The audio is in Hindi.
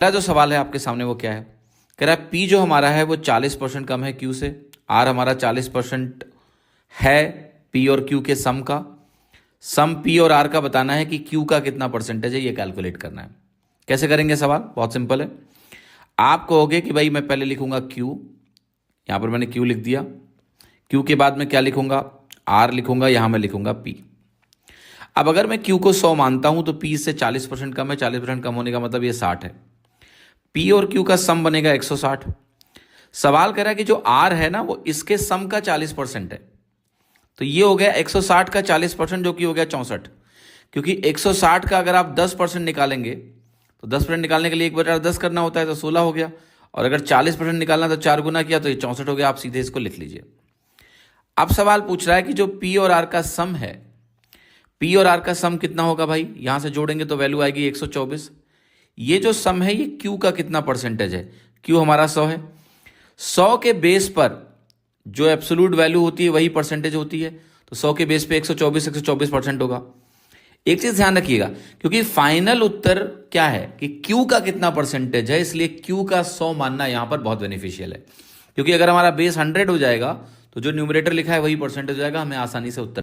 पहला जो सवाल है आपके सामने वो क्या है, कह रहा है पी जो हमारा है वो 40% कम है क्यू से, आर हमारा 40% है पी और क्यू के सम का। सम पी और आर का बताना है कि क्यू का कितना परसेंटेज है, ये कैलकुलेट करना है। कैसे करेंगे सवाल, बहुत सिंपल है। आप कहोगे कि भाई मैं पहले लिखूंगा क्यू, यहां पर मैंने क्यू लिख दिया। क्यू के बाद में क्या लिखूंगा, आर लिखूंगा, यहां मैं लिखूंगा पी। अब अगर मैं क्यू को 100 मानता हूं तो पी से 40% कम है, 40% कम होने का मतलब ये 60 है। पी और क्यू का सम बनेगा 160। सवाल कह रहा है कि जो आर है ना वो इसके सम का 40% है, तो ये हो गया 160 का 40%, जो कि हो गया 64। क्योंकि 160 का अगर आप 10% निकालेंगे तो 10% निकालने के लिए 1/10 करना होता है, तो 16 हो गया। और अगर 40% निकालना तो 4 गुना किया तो ये 64 हो गया। आप सीधे इसको लिख लीजिए। अब सवाल पूछ रहा है कि जो पी और आर का सम है, पी और आर का सम कितना होगा भाई, यहां से जोड़ेंगे तो वैल्यू आएगी 124। ये जो सम है ये क्यू का कितना परसेंटेज है, क्यू हमारा 100 है। 100 के बेस पर जो एब्सोल्यूट वैल्यू होती है वही परसेंटेज होती है, तो 100 के बेस पे 124% होगा। एक चीज ध्यान रखिएगा, क्योंकि फाइनल उत्तर क्या है कि क्यू का कितना परसेंटेज है, इसलिए क्यू का 100 मानना यहां पर बहुत बेनिफिशियल है। क्योंकि अगर हमारा बेस 100 हो जाएगा तो जो न्यूमरेटर लिखा है वही परसेंटेज हो जाएगा, हमें आसानी से उत्तर